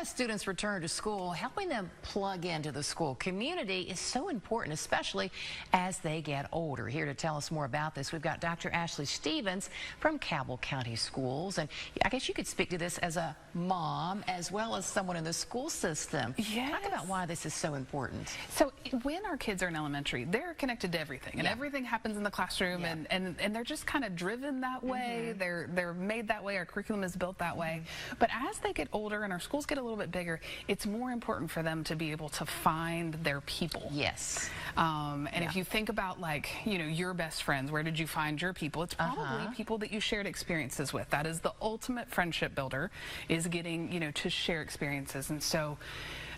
as students return to school, helping them plug into the school community is so important, especially as they get older. Here to tell us more about this, we've got Dr. Ashley Stevens from Cabell County Schools. And I guess you could speak to this as a mom as well as someone in the school system. Yes. Talk about why this is so important. So when our kids are in elementary, they're connected to everything, and everything happens in the classroom, and they're just kind of driven that way. They're made that way. Our curriculum is built that way. But as they get older and our schools get a little bit bigger, it's more important for them to be able to find their people. Yes. And if you think about, like, you know, your best friends, where did you find your people? It's probably people that you shared experiences with. That is the ultimate friendship builder, is getting, you know, to share experiences. And so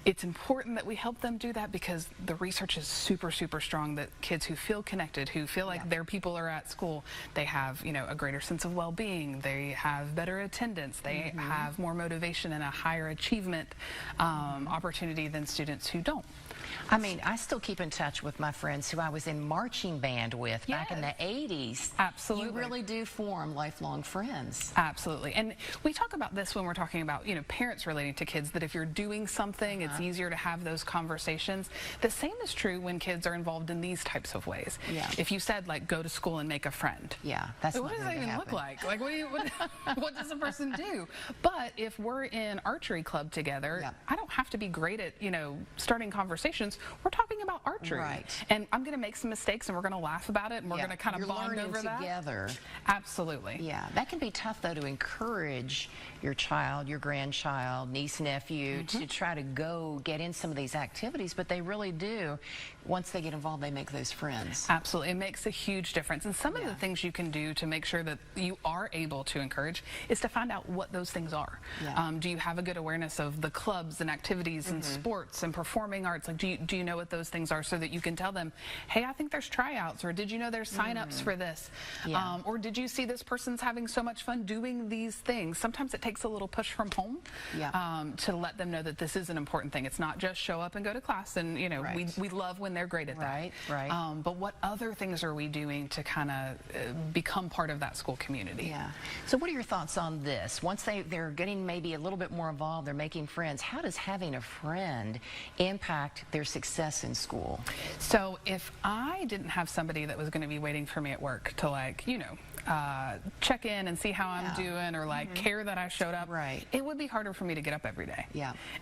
it's important that we help them do that, because the research is super, super strong that kids who feel connected, who feel like their people are at school, they have, you know, a greater sense of well-being, they have better attendance, they have more motivation and a higher achievement opportunity than students who don't. I mean, I still keep in touch with my friends who I was in marching band with back in the 80s. Absolutely. You really do form lifelong friends. Absolutely. And we talk about this when we're talking about, you know, parents relating to kids, that if you're doing something, it's easier to have those conversations. The same is true when kids are involved in these types of ways. If you said, like, go to school and make a friend. That's what does that even look like? Like, what does a person do? But if we're in archery club together, I don't have to be great at, you know, starting conversations. We're talking about archery. And I'm going to make some mistakes, and we're going to laugh about it, and we're going to kind of bond over that. Together. Absolutely. That can be tough, though, to encourage your child, your grandchild, niece, nephew to try to go get in some of these activities, but they really do. Once they get involved, they make those friends. Absolutely. It makes a huge difference. And some of the things you can do to make sure that you are able to encourage is to find out what those things are. Do you have a good awareness of the clubs and activities and sports and performing arts? Like, do you know what those things are, so that you can tell them, hey, I think there's tryouts, or did you know there's sign-ups for this? Or did you see this person's having so much fun doing these things? Sometimes it takes a little push from home to let them know that this is an important thing. It's not just show up and go to class, and, you know, we love when they're great at that. But what other things are we doing to kind of become part of that school community? So what are your thoughts on this? Once they're getting maybe a little bit more involved, they're making friends, how does having a friend impact their success in school? So if I didn't have somebody that was going to be waiting for me at work to, like, you know, check in and see how I'm doing, or like care that I showed up, it would be harder for me to get up every day.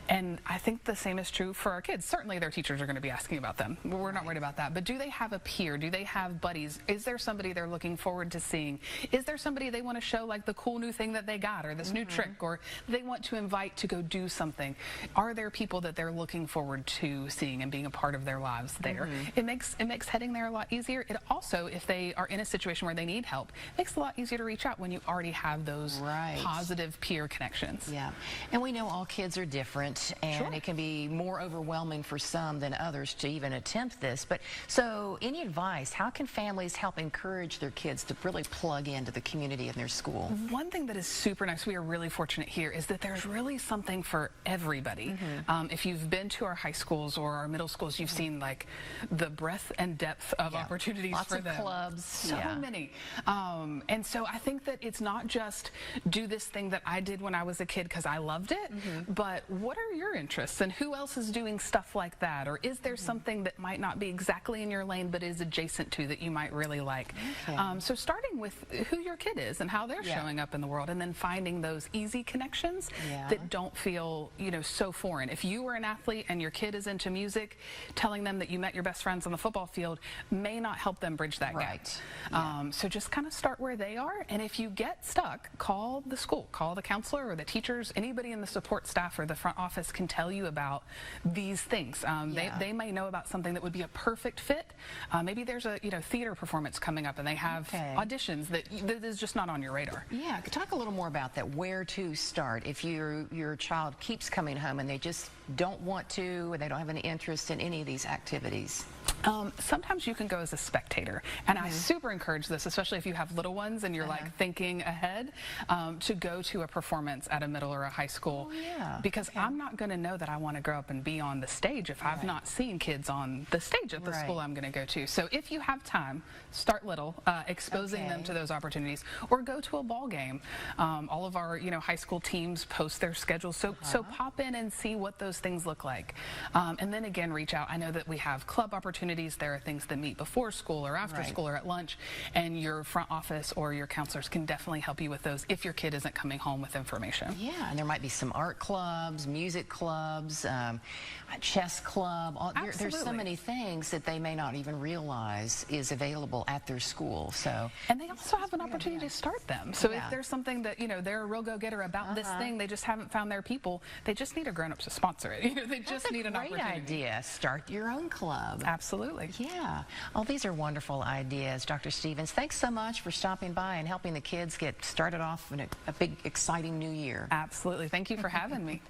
And I think the same is true for our kids. Certainly their teachers are going to be asking about them. We're not worried about that. But do they have a peer? Do they have buddies? Is there somebody they're looking forward to seeing? Is there somebody they want to show, like, the cool new thing that they got, or this new trick, or they want to invite to go do something? Are there people that they're looking forward to seeing and being a part of their lives there? It makes heading there a lot easier. It also, if they are in a situation where they need help, makes it a lot easier to reach out when you already have those positive peer connections. And we know all kids are different, and it can be more overwhelming for some than others to even attempt this. But so, any advice? How can families help encourage their kids to really plug into the community in their school? One thing that is super nice, we are really fortunate here, is that there's really something for everybody. If you've been to our high schools or our middle schools, you've seen, like, the breadth and depth of opportunities for them. Lots of clubs. So many. And so I think that it's not just do this thing that I did when I was a kid because I loved it, but what are your interests, and who else is doing stuff like that? Or is there something that might not be exactly in your lane but is adjacent to that you might really like? So starting with who your kid is and how they're showing up in the world, and then finding those easy connections that don't feel, you know, so foreign. If you were an athlete and your kid is into music, telling them that you met your best friends on the football field may not help them bridge that gap. So just kind of start where they are, and if you get stuck, call the school, call the counselor or the teachers. Anybody in the support staff or the front office can tell you about these things. They may know about something that would be a perfect fit. Maybe there's a, you know, theater performance coming up, and they have auditions that is just not on your radar. Talk a little more about that. Where to start if your child keeps coming home and they just don't want to, and they don't have any interest in any of these activities? Sometimes you can go as a spectator, and I super encourage this, especially if you have little ones and you're like thinking ahead, to go to a performance at a middle or a high school. Because I'm not going to know that I want to grow up and be on the stage if I've not seen kids on the stage at the school I'm going to go to. So if you have time, start little, exposing them to those opportunities, or go to a ball game. All of our high school teams post their schedules, so pop in and see what those things look like, and then again reach out. I know that we have club opportunities. There are things that meet before school or after school or at lunch, and your front office or your counselors can definitely help you with those if your kid isn't coming home with information. Yeah, and there might be some art clubs, music clubs, a chess club. There's so many things that they may not even realize is available at their school. And they also have an opportunity to start them. So if there's something that they're a real go-getter about this thing, they just haven't found their people. They just need a grown-up to sponsor it. They just need an opportunity. Great idea. Start your own club. Absolutely. Yeah. Oh, these are wonderful ideas, Dr. Stevens. Thanks so much for stopping by and helping the kids get started off in a big, exciting new year. Absolutely. Thank you for having me.